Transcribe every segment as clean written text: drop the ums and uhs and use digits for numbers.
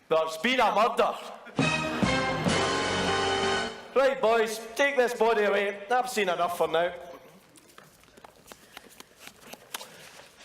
There's been a murder. Right, boys, take this body away. I've seen enough for now.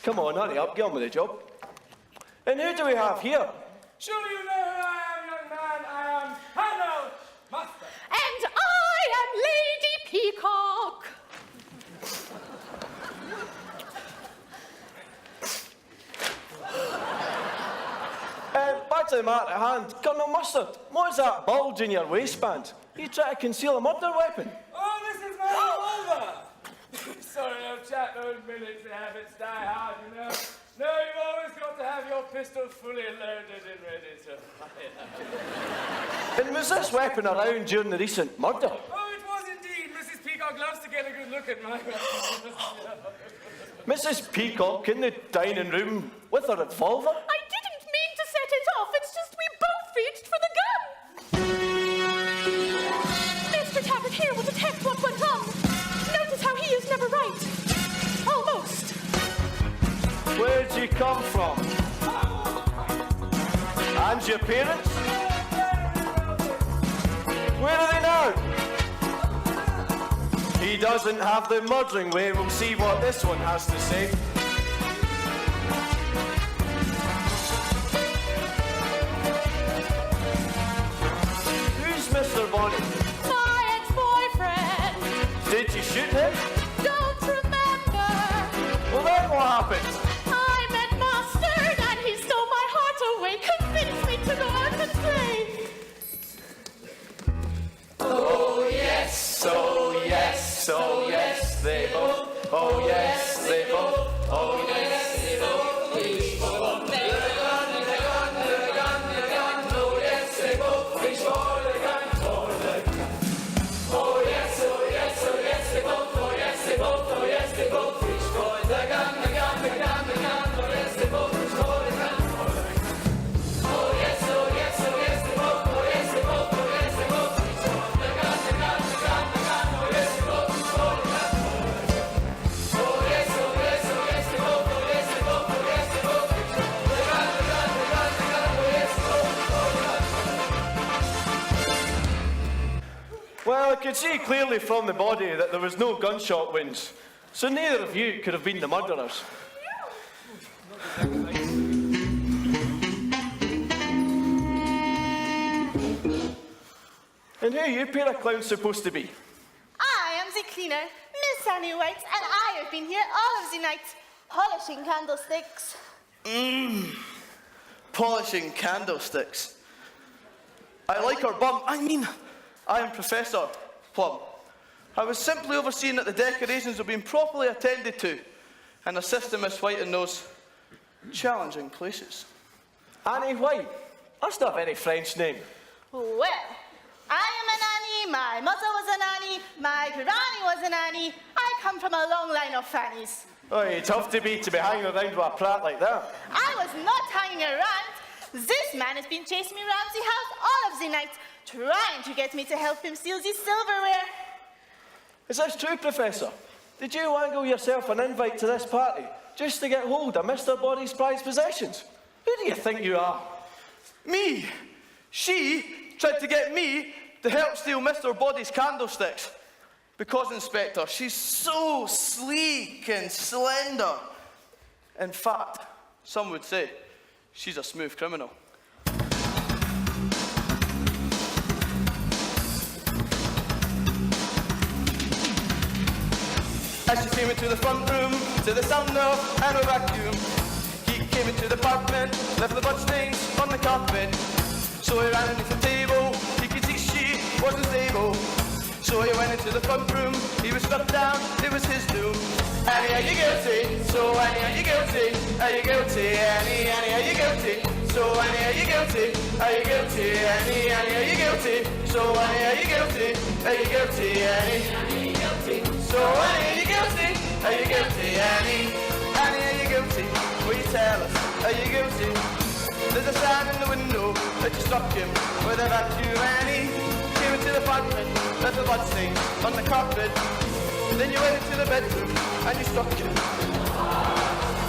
Come on, hurry up, get on with the job. And who do we have here? Surely you know who I am, young man. I am Hannah Master. And I am Lady Peacock. Back to the matter at hand. Colonel Mustard, what's that bulge in your waistband? You try to conceal a murder weapon? Oh, this is my revolver. Sorry, old chap, those military habits die hard, you know. No, you've always got to have your pistol fully loaded and ready to fire. And was this weapon around during the recent murder? Oh, it was indeed. Mrs. Peacock loves to get a good look at my weapon. Mrs. Peacock in the dining room with a revolver? I didn't mean to set it off. It's just we both reached for the gun. Mr. Tappert here will detect what went on. Notice how he is never right. Almost. Where'd you come from? And your parents? Where are they now? He doesn't have the murdering way. We'll see what this one has to say. Who's Mr. Bonnet? My ex-boyfriend. Did you shoot him? Don't remember. Well, then what happened? I met Mustard and he stole my heart away. Convinced me to go out and play. Oh yes, oh yes, oh yes, they both. Oh yes, they both. Oh yes, they both. Reach for the gun, the gun, the gun, the gun. Oh yes, they both. Reach for the gun, for the gun. Oh yes, oh yes, oh yes, they both. Oh yes, they both. Oh yes, they both. Reach for the gun, the gun, the gun, the gun. Oh yes, they both. Reach for the gun, for the gun. Oh yes, oh yes, oh yes, they both. Oh yes, they both. Oh yes, they both. Reach for the gun, the gun, the gun, the gun. Oh yes, they both. Reach for the gun, for the gun. Oh yes, oh yes, oh yes, they both. Oh yes, they both. Oh yes, they both. Reach for the gun, the gun, the gun, the gun. Oh yes, they both. Reach for the gun. Well, I could see clearly from the body that there was no gunshot wounds, so neither of you could have been the murderers. And who are you pair of clowns supposed to be? I am the cleaner, Miss Annie White, and I have been here all of the night, polishing candlesticks. Polishing candlesticks. I like her bum. I am Professor Plum. I was simply overseeing that the decorations have been properly attended to and assisting Miss White in those challenging places. Annie White? That's not a very French name. Well, I am a nanny, my mother was a nanny, my granny was a nanny. I come from a long line of fannies. Oh, you'd have to be hanging around with a prat like that. I was not hanging around. This man has been chasing me around the house all of the night, trying to get me to help him steal the silverware. Is this true, Professor? Did you wangle yourself an invite to this party just to get hold of Mr. Body's prized possessions? Who do you think you are? Me? She tried to get me to help steal Mr. Body's candlesticks. Because, Inspector, she's so sleek and slender. In fact, some would say she's a smooth criminal. As she came into the front room, to the sound of and a vacuum, he came into the apartment, left the blood stains on the carpet. So he ran into the table, he could see she wasn't stable. So he went into the front room, he was struck down, it was his doom. Annie, are you guilty? So Annie, are you guilty? Are you guilty? Annie, are you guilty? So Annie, are you guilty? Are you guilty, Annie? Annie, are you guilty? So Annie, are you guilty? Are you guilty, Annie? Annie, guilty. So Annie, are you guilty? Are you guilty, Annie? Annie, are you guilty? Will you tell us? Are you guilty? There's a sign in the window that you struck him with a vacuum, Annie. Came into the apartment, left the blood stain on the carpet. Then you went into the bedroom and you struck him.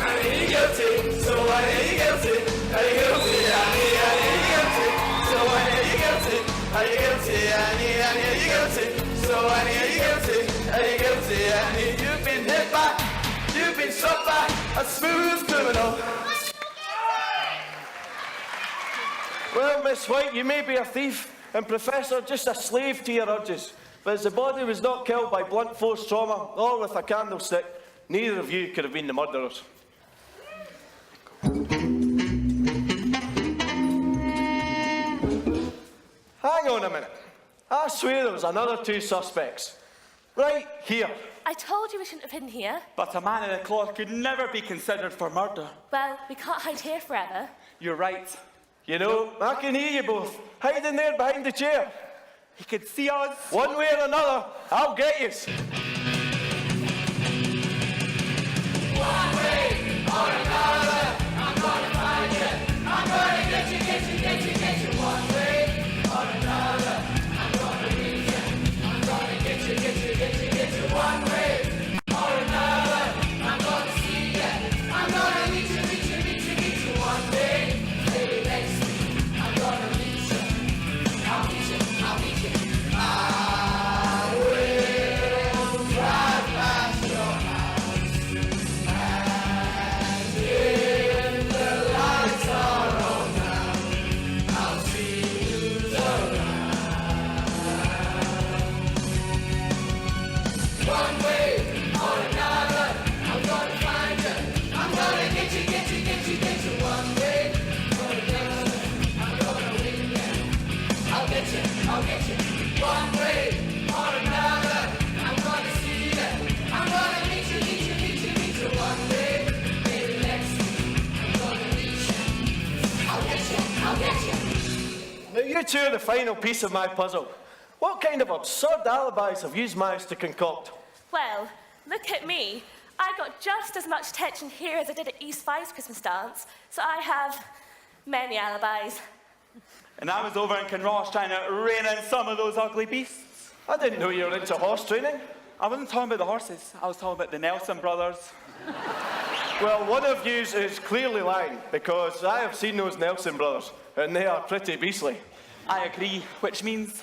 Annie, are you guilty? So Annie, are you guilty? Are you guilty, Annie? Annie, are you guilty? So Annie, are you guilty? Are you guilty, Annie? Annie, are you guilty? So Annie, are you guilty? Are you guilty, Annie? You've been hit by, you've been struck by a smooth criminal. Well, Miss White, you may be a thief and Professor just a slave to your urges, but as the body was not killed by blunt force trauma or with a candlestick, neither of you could have been the murderers. Hang on a minute. I swear there was another 2 suspects. Right here. I told you we shouldn't have hidden here. But a man in a cloth could never be considered for murder. Well, we can't hide here forever. You're right. You know, I can hear you both, hiding there behind the chair. He could see us. One way or another, I'll get you. One way or another, I'm gonna find you. I'm gonna get you, get you, get you, get you. One way or another, I'm gonna reach you. I'm gonna get you, get you, get you, get you. One way or another, I'm gonna see you. I'm gonna reach you, reach you, reach you, reach you. One day, maybe next week, I'm gonna reach you. I'll reach you, I'll reach you. I will drive past your house. And if the lights are on now, I'll see who's around. One way or another, I'm gonna find you. I'm gonna get you, get you, get you, get you. One way or another, I'm gonna win you. I'll get you, I'll get you. One way or another, I'm gonna see you. I'm gonna meet you, meet you, meet you, meet you. One day, maybe next week, I'm gonna reach you. I'll get you, I'll get you. Now you two are the final piece of my puzzle. What kind of absurd alibis have you managed to concoct? Well, look at me. I got just as much attention here as I did at East 5's Christmas dance, so I have many alibis. And I was over in Kinross trying to rein in some of those ugly beasts. I didn't know you were into horse training. I wasn't talking about the horses. I was talking about the Nelson brothers. Well, one of you is clearly lying, because I have seen those Nelson brothers, and they are pretty beastly. I agree, which means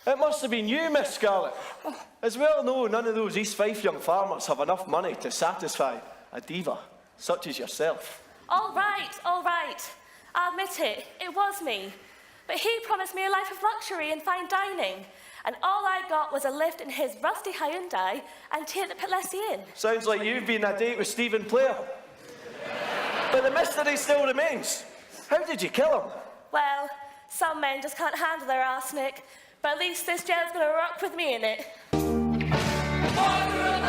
It must have been you, Miss Scarlett. As well know, none of those East Fife young farmers have enough money to satisfy a diva such as yourself. All right, all right. I'll admit it, it was me. But he promised me a life of luxury and fine dining. And all I got was a lift in his rusty Hyundai and tea at the Palessi Inn. Sounds like you've been on a date with Stephen Player. But the mystery still remains. How did you kill him? Well, some men just can't handle their arsenic. But at least this gel's gonna rock with me in it. Wonder of